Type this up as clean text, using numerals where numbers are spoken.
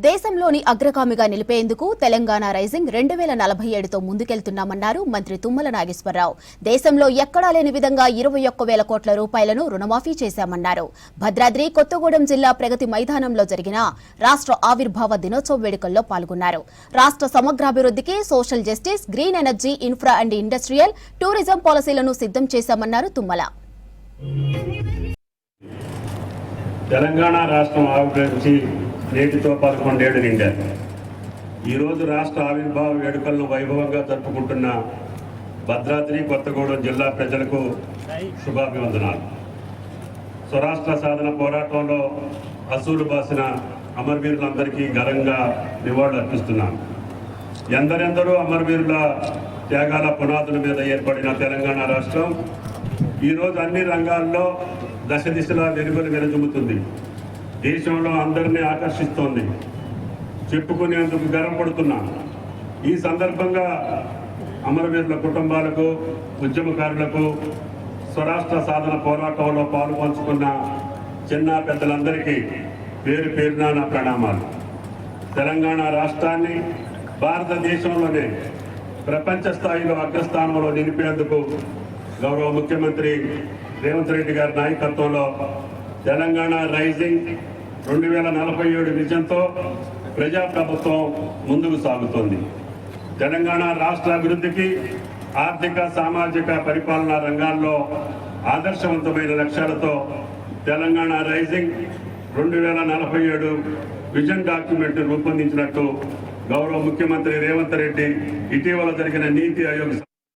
దేశంలోని అగ్రగామిగా నిలిపేందుకు తెలంగాణ రైజింగ్ 2047తో ముందుకెళ్తున్నామన్నారు మంత్రి తుమ్మల నాగేశ్వరరావు. దేశంలో ఎక్కడా లేని విధంగా 21,000 కోట్ల రూపాయలను రుణమాఫీ చేశామన్నారు. భద్రాద్రి కొత్తగూడెం జిల్లా ప్రగతి మైదానంలో జరిగిన రాష్ట్ర ఆవిర్భావ దినోత్సవ వేడుకల్లో పాల్గొన్నారు. రాష్ట్ర సమగ్రాభివృద్ధికి social justice, green energy, infra and industrial, tourism పాలసీలను సిద్ధం చేశామన్నారు తుమ్మల. తెలంగాణ రాష్ట్రం ఆవిర్భవించి నేటితో 11 ఏళ్లు నిండారు. ఈరోజు రాష్ట్ర ఆవిర్భావ వేడుకలను వైభవంగా జరుపుకుంటున్న భద్రాద్రి కొత్తగూడెం జిల్లా ప్రజలకు శుభాభివందనాలు. స్వరాష్ట్ర సాధన పోరాటంలో అసూలు బాసిన అమరవీరులందరికీ ఘనంగా నివాళులు అర్పిస్తున్నాను. ఎందరెందరో అమరవీరుల త్యాగాల పునాదుల మీద ఏర్పడిన తెలంగాణ రాష్ట్రం ఈరోజు అన్ని రంగాల్లో దశ దిశలా వెలుగులు వెలుజుముతుంది. దేశంలో అందరినీ ఆకర్షిస్తోంది. చెప్పుకునేందుకు గర్వపడుతున్నాను. ఈ సందర్భంగా అమరవీరుల కుటుంబాలకు, ఉద్యమకారులకు, స్వరాష్ట్ర సాధన పోరాటంలో పాలు పంచుకున్న చిన్న పెద్దలందరికీ పేరు పేరున నా ప్రణామాలు. తెలంగాణ రాష్ట్రాన్ని భారతదేశంలోనే ప్రపంచ స్థాయిలో అగ్రస్థానంలో నిలిపేందుకు గౌరవ ముఖ్యమంత్రి రేవంత్ రెడ్డి గారి నాయకత్వంలో తెలంగాణ రైజింగ్ 2047 విజన్తో ప్రజాప్రభుత్వం ముందుకు సాగుతోంది. తెలంగాణ రాష్ట్ర అభివృద్ధికి ఆర్థిక, సామాజిక, పరిపాలనా రంగాల్లో ఆదర్శవంతమైన లక్ష్యాలతో తెలంగాణ రైజింగ్ 2047 విజన్ డాక్యుమెంట్ రూపొందించినట్టు గౌరవ ముఖ్యమంత్రి రేవంత్ రెడ్డి ఇటీవల జరిగిన నీతి ఆయోగ్